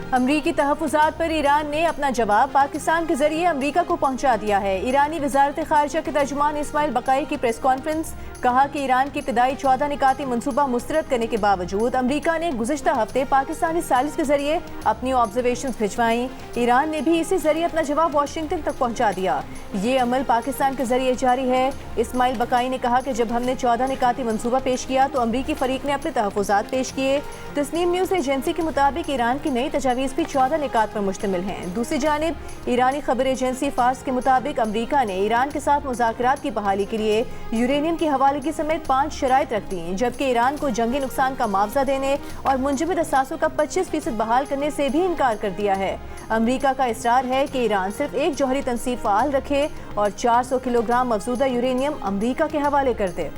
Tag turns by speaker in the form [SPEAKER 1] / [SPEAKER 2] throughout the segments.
[SPEAKER 1] अमरीकी तहफ़्फ़ुज़ात पर ईरान ने अपना जवाब पाकिस्तान के जरिए अमरीका को पहुंचा दिया है। ईरानी वज़ारत ख़ारिजा के तर्जुमान इस्माइल बक़ाई की प्रेस कॉन्फ्रेंस, कहा कि ईरान की इब्तिदाई 14 निकाती मनसूबा मुस्तरद करने के बावजूद अमरीका ने गुज़िश्ता हफ्ते पाकिस्तानी सालिस के जरिए अपनी ऑब्जर्वेशन भिजवाई। ईरान ने भी इसी जरिए अपना जवाब वाशिंगटन तक पहुँचा दिया। ये अमल पाकिस्तान के जरिए जारी है। इस्माइल बक़ाई ने कहा कि जब हमने 14 निकाती मनसूबा पेश किया तो अमरीकी फ़रीक ने अपने तहफ़्फ़ुज़ात पेश किए। तस्नीम न्यूज़ एजेंसी के मुताबिक ईरान की नई तजावीज़ भी 14 निकात पर मुश्तमिल हैं। दूसरी जानिब ईरानी खबर एजेंसी फार्स के मुताबिक अमरीका ने ईरान के साथ मुज़ाकरात की बहाली के लिए यूरेनियम की हवालगी समेत 5 शराइत रख दी, जबकि ईरान को जंगी नुकसान का मुआवजा देने और मुंजमद असासों का 25% बहाल करने से भी इनकार कर दिया है। अमरीका का इसरार है कि ईरान सिर्फ एक जौहरी तनसीब फ़ाल रखे और 400 किलोग्राम मफजूदा यूरेनियम अमरीका के हवाले कर दे।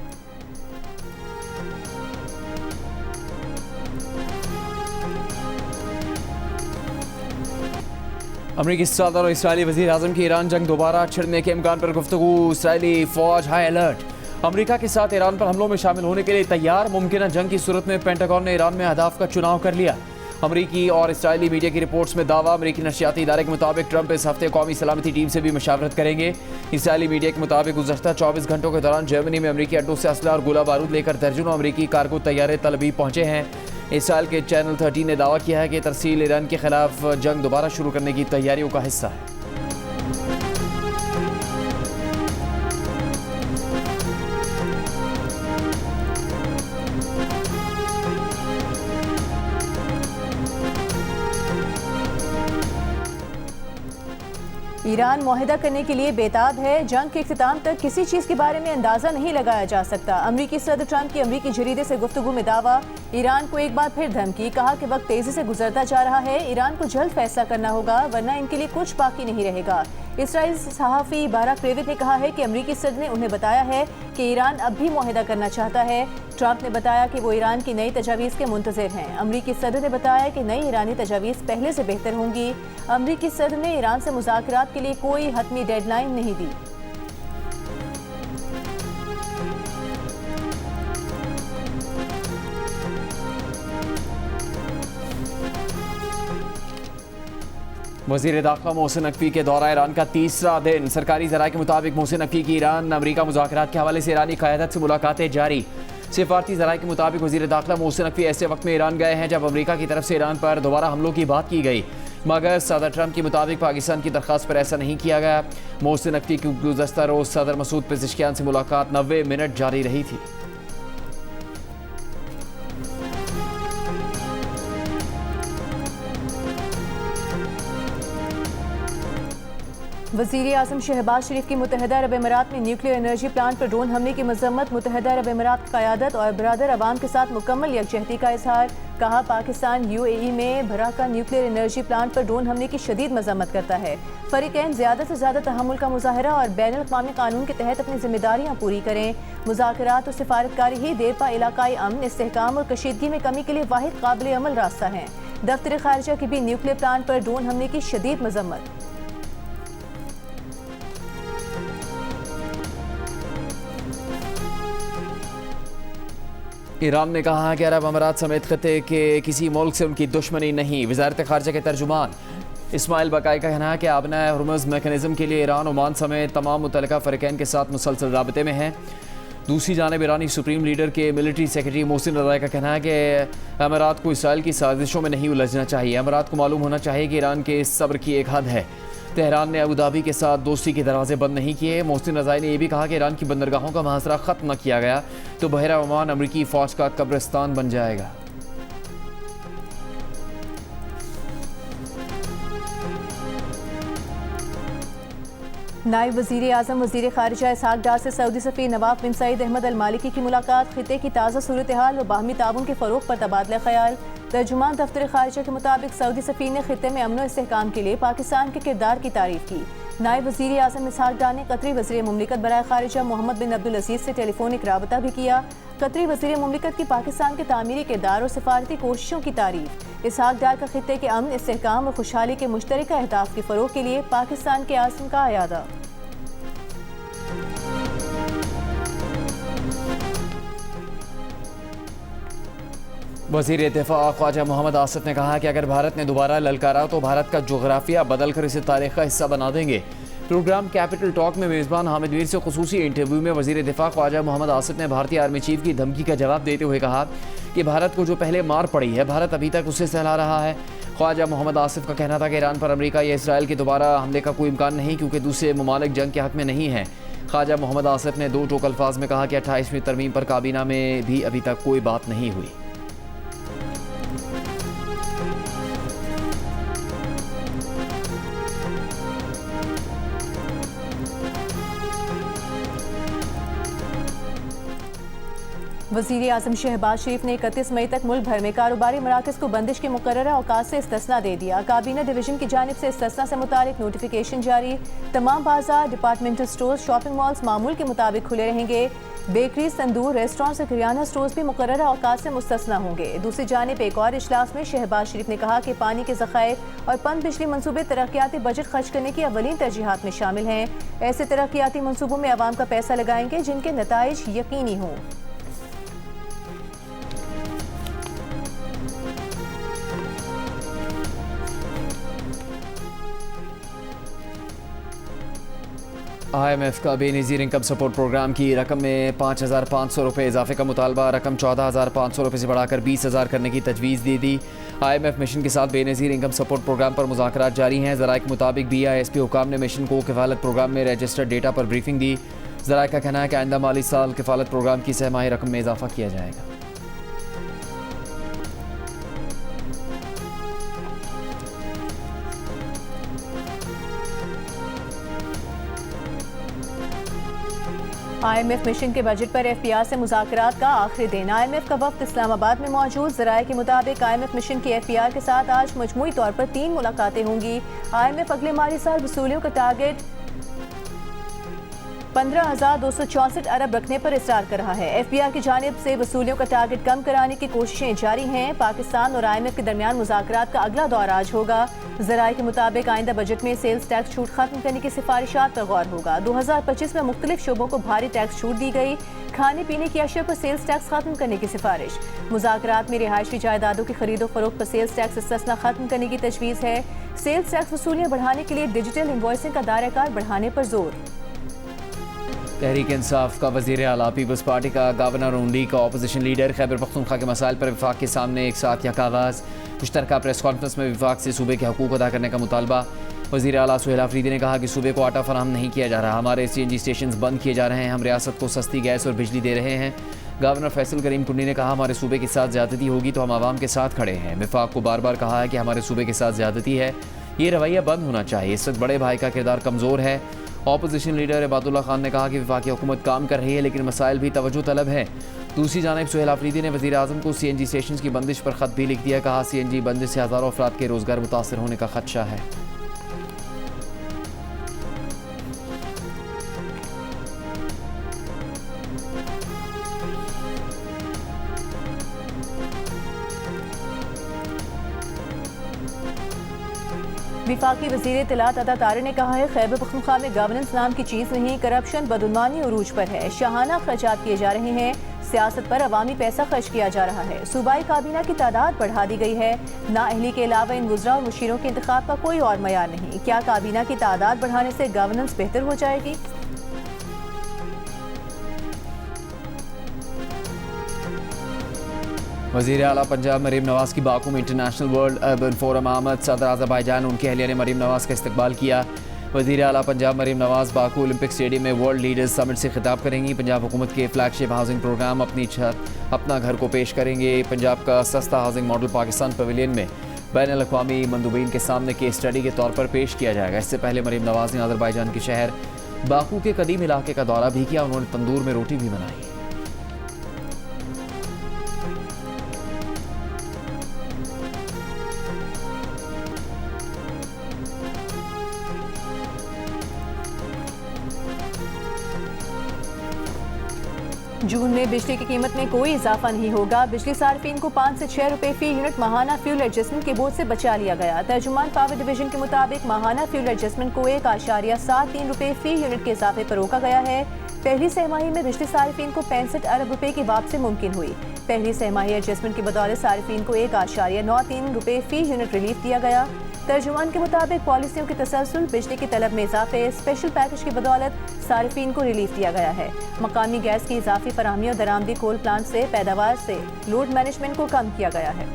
[SPEAKER 2] अमरीकी सदर और इसराइली वज़ीर आज़म की ईरान जंग दोबारा छिड़ने के इम्कान पर गुफ्तगू। इसराइली फ़ौज हाई अलर्ट। अमरीका के साथ ईरान पर हमलों में शामिल होने के लिए तैयार। मुमकिन जंग की सूरत में पेंटागन ने ईरान में अहदाफ का चुनाव कर लिया। अमरीकी और इसराइली मीडिया की रिपोर्ट्स में दावा। अमरीकी नशियाती इदारे के मुताबिक ट्रंप इस हफ्ते कौमी सलामती टीम से भी मशावरत करेंगे। इसराइली मीडिया के मुताबिक गुज़श्ता 24 घंटों के दौरान जर्मनी में अमरीकी अड्डों से असला और गोला बारूद लेकर दर्जनों अमरीकी कारगो तैयारे तल अवीव पहुंचे हैं। इसराइल के चैनल 13 ने दावा किया है कि तरसील ईरान के खिलाफ जंग दोबारा शुरू करने की तैयारियों का हिस्सा है।
[SPEAKER 1] ईरान मुआहिदा करने के लिए बेताब है। जंग के इख्तिताम तक किसी चीज़ के बारे में अंदाज़ा नहीं लगाया जा सकता। अमरीकी सदर ट्रंप की अमरीकी जरीदे से गुफ्तगू में दावा। ईरान को एक बार फिर धमकी, कहा कि वक्त तेज़ी से गुजरता जा रहा है, ईरान को जल्द फैसला करना होगा वरना इनके लिए कुछ बाकी नहीं रहेगा। इसराइल सहाफ़ी बाराक रेविट ने कहा है कि अमरीकी सदर ने उन्हें बताया है कि ईरान अब भी मुआहिदा करना चाहता है। ट्रंप ने बताया कि वो ईरान की नई तजावीज़ के मुंतज़िर हैं। अमरीकी सदर ने बताया कि नई ईरानी तजावीज़ पहले से बेहतर होंगी। अमरीकी सदर ने ईरान से मुज़ाकरात के लिए कोई हतमी डेडलाइन नहीं दी।
[SPEAKER 2] वज़ीर दाखिला मोहसिन नकवी के दौरा ईरान का तीसरा दिन। सरकारी ज़राए के मुताबिक मोहसिन नकवी की ईरान अमरीका मुज़ाकरात के हवाले से ईरानी क़यादत से मुलाकातें जारी। सिफारती ज़राए के मुताबिक वज़ीर दाखिला मोहसिन नकवी ऐसे वक्त में ईरान गए हैं जब अमरीका की तरफ से ईरान पर दोबारा हमलों की बात की गई, मगर सदर ट्रंप के मुताबिक पाकिस्तान की दरख्वास्त पर ऐसा नहीं किया गया। मोहसिन नकवी की गुज़श्ता रोज़ सदर मसूद पेज़ेश्कियान से मुलाकात 90 मिनट जारी रही थी।
[SPEAKER 1] वज़ीर आज़म शहबाज शरीफ की मुत्तहिदा अरब अमीरात में न्यूक्लियर एनर्जी प्लांट पर ड्रोन हमले की मज़म्मत। मुत्तहिदा अरब अमीरात की क़यादत और बरादर अवाम के साथ मुकम्मल यकजहती का इजहार। कहा, पाकिस्तान UAE में भराका न्यूक्लियर एनर्जी प्लांट पर ड्रोन हमले की शदीद मज़म्मत करता है। फ़रीक़ैन ज़्यादा से ज़्यादा तहम्मुल का मुज़ाहरा और बैनुल-अक़वामी कानून के तहत अपनी ज़िम्मेदारियाँ पूरी करें। मुज़ाकरात और सिफारतकारी ही देरपा इलाकाई अमन, इस्तेहकाम और कशीदगी में कमी के लिए वाहिद काबिल अमल रास्ता है। दफ्तर ख़ारिजा की भी न्यूक्लियर प्लांट पर ड्रोन हमले की शदीद मज़म्मत।
[SPEAKER 2] ईरान ने कहा कि अरब अमीरात समेत खत्े के किसी मुल्क से उनकी दुश्मनी नहीं। वज़ारत ख़ारिजा के तर्जुमान इस्माइल बक़ाई का कहना है कि आबना हुर्मुज़ मैकेनिज़्म के लिए ईरान, ओमान समेत तमाम मुतल्लिक़ा फ़रीक़ैन के साथ मुसलसल राबते में है। दूसरी जानिब ईरानी सुप्रीम लीडर के मिलिट्री सेक्रेटरी मोहसिन रज़ाई का कहना है कि अमीरात को इसराइल की साजिशों में नहीं उलझना चाहिए। अमीरात को मालूम होना चाहिए कि ईरान के सब्र की एक हद है। तेहरान ने अबू धाबी के साथ दोस्ती के दरवाजे बंद नहीं किए। मोहसिन रज़ाई ने यह भी कहा कि ईरान की बंदरगाहों का मुहासरा ख़त्म न किया गया तो बहरा ओमान अमरीकी फ़ौज का कब्रिस्तान बन जाएगा।
[SPEAKER 1] नायब वज़ीर आज़म वज़ीर ख़ारिजा इसहाक़ डार से सऊदी सफ़ीर नवाफ बिन सईद अहमद अल मालिकी की मुलाकात। ख़ित्ते की ताज़ा सूरत हाल व बाहमी ताउन के फ़रोग़ पर तबादला ख़याल। तर्जुमान दफ्तर ख़ारिजा के मुताबिक सऊदी सफ़ीर ने ख़ित्ते में अमन व इस्तेहकाम के लिए पाकिस्तान के किरदार की तारीफ़ की। नायब वज़ीर आज़म इसहाक़ डार ने कतरी वज़ीर मुमलिकत बराए ख़ारिजा मोहम्मद बिन अब्दुल अज़ीज़ से टेलीफोनिक राबता भी किया। कतरी वज़ीर मुमलिकत की पाकिस्तान के तामीरी किरदार और सिफारती कोशिशों की तारीफ़। इसहाक़ डार का ख़ित्ते के अमन, इस्तेहकाम और खुशहाली के मुश्तरका अहदाफ़ के फ़रोग़ के लिए पाकिस्तान के आज़म का अयादा।
[SPEAKER 2] वज़ीर दिफा ख्वाजा मोहम्मद आसिफ ने कहा कि अगर भारत ने दोबारा ललकारा तो भारत का जोग्राफिया बदल कर इसे तारीख का हिस्सा बना देंगे। प्रोग्राम कैपिटल टॉक में मेज़बान हामिद मीर से खुसूसी इंटरव्यू में वज़ीर दिफा ख्वाजा मोहम्मद आसिफ ने भारतीय आर्मी चीफ की धमकी का जवाब देते हुए कहा कि भारत को जो पहले मार पड़ी है भारत अभी तक उसे सहला रहा है। ख्वाजा मोहम्मद आसिफ का कहना था कि ईरान पर अमेरिका या इसराइल के दोबारा हमले का कोई इम्कान नहीं, क्योंकि दूसरे ममालिक जंग के हक़ में नहीं हैं। ख्वाजा मोहम्मद आसिफ ने दो टोक अल्फाज में कहा कि 28वीं तरमीम पर काबीना में भी अभी तक कोई बात नहीं हुई।
[SPEAKER 1] वज़ीर आज़म शहबाज शरीफ ने 31 मई तक मुल्क भर में कारोबारी मराकज़ को बंदिश के मुकर्ररा औकात से इस्तिस्ना दे दिया। काबीना डिवीज़न की जानिब से इस्तिस्ना से मुतालिक नोटिफिकेशन जारी। तमाम बाजार, डिपार्टमेंटल स्टोर, शॉपिंग मॉल्स मामूल के मुताबिक खुले रहेंगे। बेकरीज, तंदूर, रेस्टोरेंट्स और किराना स्टोर्स भी मुकर्ररा औकात से मुस्तिस्ना होंगे। दूसरी जानिब एक और इजलास में शहबाज शरीफ ने कहा कि पानी के ज़खायर और पन बिजली मनसूबे तरक्याती बजट खर्च करने की अवलीन तरजीहात में शामिल हैं। ऐसे तरक्याती मनसूबों में आवाम का पैसा लगाएंगे जिनके नताइज यकीनी हों।
[SPEAKER 2] IMF का बेनज़ीर इनकम सपोर्ट प्रोग्राम की रकम में 5,500 रुपये इजाफे का मुतालबा, रकम 14,500 रुपये से बढ़ाकर 20,000 करने की तजवीज़ दी थी। IMF मिशन के साथ बेनज़ीर इनकम सपोर्ट प्रोग्राम पर मुज़ाकरात जारी हैं। ज़राए के मुताबिक BISP हुकाम ने मिशन को किफ़ालत प्रोग्राम में रजिस्टर्ड डेटा पर ब्रीफिंग दी। ज़राए का कहना है कि आइंदा माली साल किफ़ालत प्रोग्राम की सहमाही रकम में इजाफा किया जाएगा।
[SPEAKER 1] IMF मिशन के बजट पर FPR से मुज़ाकरात का आखिरी दिन। IMF का वफ़द इस्लामाबाद में मौजूद। ज़राए के मुताबिक IMF मिशन की FPR के साथ आज मजमूई तौर पर 3 मुलाकातें होंगी। IMF अगले माली साल वसूलियों का टारगेट 15,264 अरब रखने पर इसरार कर रहा है। FPR की जानिब से वसूलियों का टारगेट कम कराने की कोशिशें जारी हैं। पाकिस्तान और IMF के दरमियान मुज़ाकरात का अगला दौर आज होगा। ज़राए के मुताबिक आइंदा बजट में सेल्स टैक्स छूट खत्म करने की सिफारिशात पर गौर होगा। 2025 में मुख्तलिफ शोबों को भारी टैक्स छूट दी गई। खाने पीने की अशिया पर सेल्स टैक्स खत्म करने की सिफारिश। मुज़ाकरात में रिहायशी जायदादों की खरीदो फरोख्त पर सेल्स टैक्स इस्तिस्ना खत्म करने की तजवीज़ है। सेल्स टैक्स वसूलियाँ बढ़ाने के लिए डिजिटल इनवॉइसिंग का दायरा कार बढ़ाने पर जोर।
[SPEAKER 2] तहरीक इंसाफ का वज़ीर आला, पीपल्स पार्टी का गवर्नर उंडी का अपोजिशन लीडर खैबर पख्तूनख्वा के मसाइल पर विफाक के सामने एक साथ यक आवाज़। मुश्तरका प्रेस कॉन्फ्रेंस में विफाक से सूबे के हकूक़ अदा करने का मुतालबा। वज़ीर आला सुहेल आफरीदी ने कहा कि सूबे को आटा फराहम नहीं किया जा रहा, हमारे CNG स्टेशन बंद किए जा रहे हैं, हम रियासत को सस्ती गैस और बिजली दे रहे हैं। गवर्नर फैसल करीम कुंडी ने कहा हमारे सूबे के साथ ज़्यादती होगी तो हम आवाम के साथ खड़े हैं। विफाक को बार बार कहा है कि हमारे सूबे के साथ ज़्यादती है, ये रवैया बंद होना चाहिए। इस वक्त बड़े भाई का किरदार कमज़ोर है। अपोजिशन लीडर इबादुल्ला खान ने कहा कि वफाकी हुकूमत काम कर रही है लेकिन मसाइल भी तवज्जो तलब है। दूसरी जानिब सुहेल आफरीदी ने वज़ीर आज़म को CNG स्टेशन की बंदिश पर ख़त भी लिख दिया। कहा CNG बंदिश से हज़ारों अफराद के रोज़गार मुतासर होने का खदशा है।
[SPEAKER 1] विफाकी वज़ीर इत्तलात अता तारे ने कहा है खैबर पख्तूनख्वा में गवर्नेंस नाम की चीज़ नहीं, करप्शन बदउनवानी उरूज पर है, शाहाना खर्चात किए जा रहे हैं, सियासत पर अवामी पैसा खर्च किया जा रहा है। सूबाई काबीना की तादाद बढ़ा दी गई है। नाअहली के अलावा इन वज़रा और मुशीरों के इंतखाब का कोई और मयार नहीं। क्या काबीना की तादाद बढ़ाने से गवर्नेंस बेहतर हो जाएगी?
[SPEAKER 2] वज़ीर आला पंजाब मरीम नवाज़ की बाकू में इंटरनेशनल वर्ल्ड अर्बन फोरम आमद। सदर आज़रबाईजान उनकी अहलिया ने मरीम नवाज़ का इस्तकबाल किया। वज़ीर आला पंजाब मरीम नवाज़ बाकू ओलंपिक स्टेडियम में वर्ल्ड लीडर्स समिट से खिताब करेंगी। पंजाब हुकूमत के फ्लैगशिप हाउसिंग प्रोग्राम अपनी छत अपना घर को पेश करेंगे। पंजाब का सस्ता हाउसिंग मॉडल पाकिस्तान पवेलियन में बैनुल अक़वामी मंदूबीन के सामने केस स्टडी के तौर पर पेश किया जाएगा। इससे पहले मरीम नवाज़ ने आज़रबाईजान के शहर बाकू के कदीम इलाके का दौरा भी किया। उन्होंने तंदूर में रोटी भी बनाई।
[SPEAKER 1] जून में बिजली की कीमत में कोई इजाफा नहीं होगा। बिजली सार्फिन को 5 से 6 रुपए फी यूनिट माहाना फ्यूल एडजस्टमेंट के बोझ से बचा लिया गया। तर्जुमान पावर डिवीजन के मुताबिक माहाना फ्यूल एडजस्टमेंट को 1.73 रुपए फी यूनिट के इजाफे पर रोका गया है। पहली सहमाही में बिजली सारिफीन को 65 अरब रुपए की वापसी मुमकिन हुई। पहली सहमाही एडजस्टमेंट की बदौलत सारिफीन को 1.93 रुपए फी यूनिट रिलीफ दिया गया। तर्जुमान के मुताबिक पॉलिसियों की तसलसल, बिजली की तलब में इजाफे, स्पेशल पैकेज की बदौलत सारिफीन को रिलीफ दिया गया है। मकामी गैस की इजाफी फराहमी और दरामदी कोल प्लांट से पैदावार से लोड मैनेजमेंट को कम किया गया है।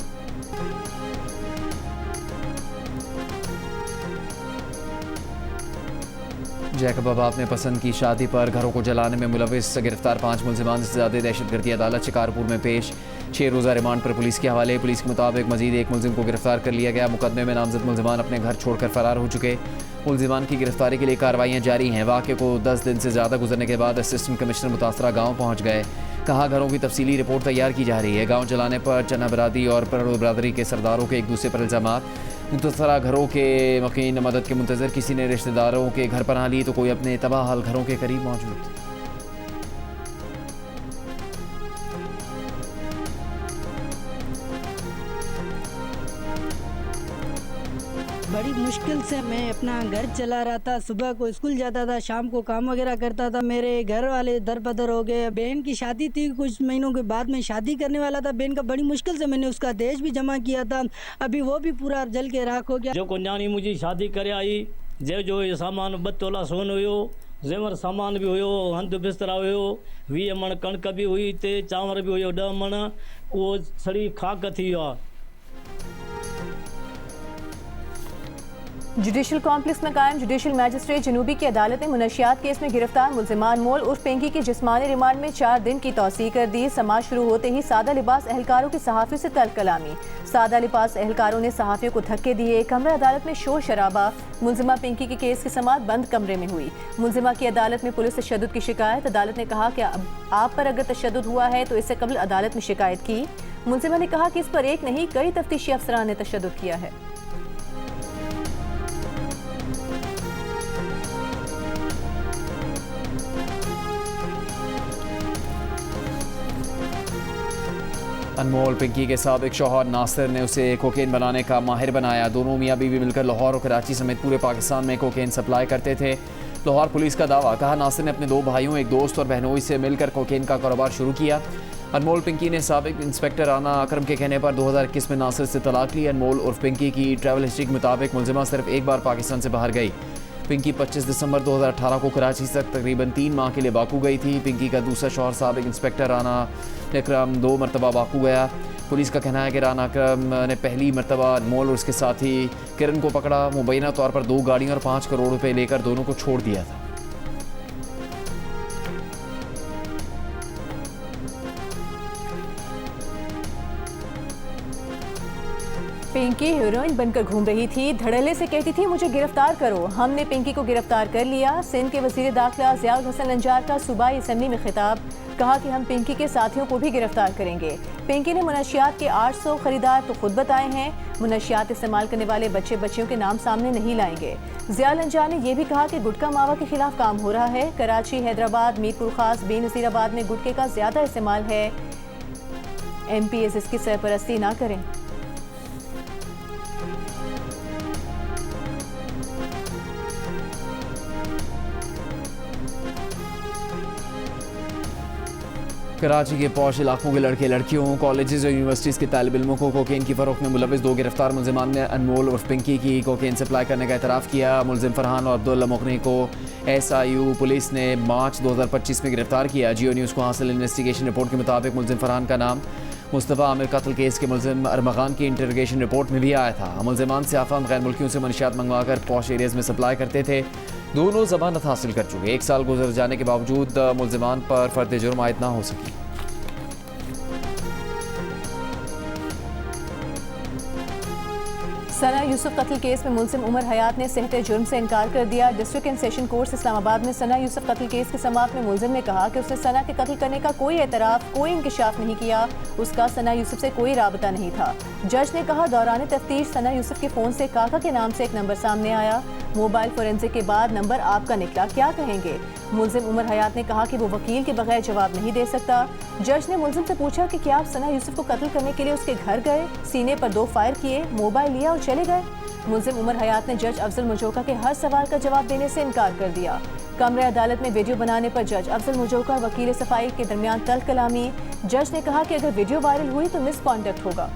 [SPEAKER 2] जैकब अब अपने पसंद की शादी पर घरों को जलाने में मुलविस गिरफ्तार 5 मुलजिमान से ज़्यादा दहशतगर्दी अदालत शिकारपुर में पेश। 6 रोज़ा रिमांड पर पुलिस के हवाले। पुलिस के मुताबिक मजीद एक मुलजिम को गिरफ्तार कर लिया गया। मुकदमे में नामजद मुलजिमान अपने घर छोड़कर फरार हो चुके। मुलजिमान की गिरफ्तारी के लिए कार्रवाइयाँ जारी हैं। वाक़े को 10 दिन से ज़्यादा गुजरने के बाद असिस्टेंट कमिश्नर मुतासरा गाँव पहुँच गए। कहा घरों की तफसीली रिपोर्ट तैयार की जा रही है। गाँव जलाने पर चन्ना बरादरी और परोड़ बरादरी के सरदारों के एक दूसरे पर इल्ज़ामात। मुतसरा घरों के मकीन मदद के मुंतज़र किसी ने रिश्तेदारों के घर पनाह ली तो कोई अपने तबाह घरों के करीब मौजूद।
[SPEAKER 3] बड़ी मुश्किल से मैं अपना घर चला रहा था। सुबह को स्कूल जाता था, शाम को काम वगैरह करता था। मेरे घर वाले दर बदर हो गए। बहन की शादी थी, कुछ महीनों के बाद में शादी करने वाला था बहन का। बड़ी मुश्किल से मैंने उसका दहेज भी जमा किया था, अभी वो भी पूरा जल के राख हो गया।
[SPEAKER 4] जो कन्याणी मुझे शादी करे आई, जो ये सामान 2 तोला सोन हुयो, जेवर सामान भी हुयो, हंध बिस्तरा हुयो, 20 मण कणक भी हुई ते चांवर भी हुयो 10 मण, वो सड़ी खाक थी।
[SPEAKER 1] जुडिशल कॉम्प्लेक्स में कायम जुडिशल मैजिस्ट्रेट जनूबी की अदालत ने मुनशियात केस में गिरफ्तार मुलजिमान मोल उर्फ पिंकी की जिस्मानी रिमांड में 4 दिन की तौसीह कर दी। समाज शुरू होते ही सादा लिबास एहलकारों की सहाफ़ियों से तल्ख कलामी। सादा लिबास एहलकारों ने सहाफ़ियों को धक्के दिए। कमरा अदालत में शोर शराबा। मुलजिमा पिंकी के केस की समाअत बंद कमरे में हुई। मुलजिमा की अदालत में पुलिस तशद्दुद की शिकायत। अदालत ने कहा कि अब आप पर अगर तशद्दुद हुआ है तो इससे कबल अदालत में शिकायत की। मुलजिमा ने कहा कि इस पर एक नहीं कई तफ्तीशी अफसरान ने तशद्दुद किया है।
[SPEAKER 2] अनमोल पिंकी के साबिक शौहर नासिर ने उसे कोकेन बनाने का माहिर बनाया। दोनों मियाँ बीवी मिलकर लाहौर और कराची समेत पूरे पाकिस्तान में कोकेन सप्लाई करते थे। लाहौर पुलिस का दावा। कहा नासिर ने अपने 2 भाइयों, एक दोस्त और बहनोई से मिलकर कोकेन का कारोबार शुरू किया। अनमोल पिंकी ने साबिक इंस्पेक्टर राना अकरम के कहने पर 2021 में नासिर से तलाक ली। अनमोल उर्फ पिंकी की ट्रैवल हिस्ट्री के मुताबिक मुलजिमा सिर्फ एक बार पाकिस्तान से बाहर गई। पिंकी 25 दिसंबर 2018 को कराची से तकरीबन 3 माह के लिए बाकू गई थी। पिंकी का दूसरा शौहर साबिक इंस्पेक्टर राना अकरम 2 मरतबा बाकू गया। पुलिस का कहना है कि राना अकरम ने पहली मरतबा अनमोल और उसके साथी किरण को पकड़ा। मुबैना तौर पर 2 गाड़ियों और 5 करोड़ रुपए लेकर दोनों को छोड़ दिया था।
[SPEAKER 1] पिंकी हीरोइन बनकर घूम रही थी। धड़ल्ले से कहती थी मुझे गिरफ्तार करो। हमने पिंकी को गिरफ्तार कर लिया। सिंध के वजीर दाखिला ज़ियाउल हसन अंजार का सूबाई असम्बली में खिताब। कहा कि हम पिंकी के साथियों को भी गिरफ्तार करेंगे। पिंकी ने मुनशियात के 800 खरीदार तो खुद बताए हैं। मुनशियात इस्तेमाल करने वाले बच्चे बच्चियों के नाम सामने नहीं लाएंगे। ज़ियाउल अंजार ने यह भी कहा कि गुटखा मावा के खिलाफ काम हो रहा है। कराची, हैदराबाद, मीरपुर खास, बेनज़ीराबाद में गुटखे का ज़्यादा इस्तेमाल है। MPs इसकी सरपरस्ती ना करें।
[SPEAKER 2] कराची के पौश इलाकों के लड़के लड़कियों, कॉलेजेस और यूनिवर्सिटीज़ के तालिब इल्मों को कोकेन की फ़रोख्त में मुलविस 2 गिरफ्तार मुलजिमान ने अनमोल और पिंकी की कोकेन सप्लाई करने का एतराफ़ किया। मुलजिम फरहान और अब्दुल्ला मुगनी को SIU पुलिस ने मार्च 2025 में गिरफ्तार किया। जियो न्यूज़ को हासिल इन्वेस्टिगेशन रिपोर्ट के मुताबिक मुलजिम फरहान का नाम मुस्तफ़ा आमिर कत्ल केस के मुलजिम अरमगान की इंटरोगेशन रिपोर्ट में भी आया था। मुलजिमान से अफम गैर मुल्कियों से मनशियात मंगवाकर पौश एरियाज़ में सप्लाई करते थे। दोनों ज़मानत हासिल कर चुके। 1 साल गुजर जाने के बावजूद मुलजिमान पर फ़र्द जुर्म आयद ना हो सकी।
[SPEAKER 1] सना यूसुफ कत्ल केस में मुलजिम उमर हयात ने सेहते जुर्म से इनकार कर दिया। District and session court Islamabad में सना यूसुफ कत्ल केस की समाअत में मुलजिम ने कहा कि उसने सना के कत्ल करने का कोई एतराफ़, कोई इंकिशाफ नहीं किया। उसका सना यूसुफ से कोई राबता नहीं था। जज ने कहा दौरान तफ्तीश सना यूसुफ के फ़ोन से काका के नाम से एक नंबर सामने आया। मोबाइल फोरेंसिक के बाद नंबर आपका निकला, क्या कहेंगे? मुलजिम उमर हयात ने कहा कि वो वकील के बगैर जवाब नहीं दे सकता। जज ने मुलजिम से पूछा कि क्या आप सना यूसुफ को कत्ल करने के लिए उसके घर गए, सीने पर 2 फायर किए, मोबाइल लिया और चले गए? मुल्जिम उमर हयात ने जज अफजल मुजोका के हर सवाल का जवाब देने से इनकार कर दिया। कमरे अदालत में वीडियो बनाने पर जज अफजल मुजोका और वकील सफाई के दरमियान तल्ख कलामी। जज ने कहा कि अगर वीडियो वायरल हुई तो मिसकॉन्डक्ट होगा।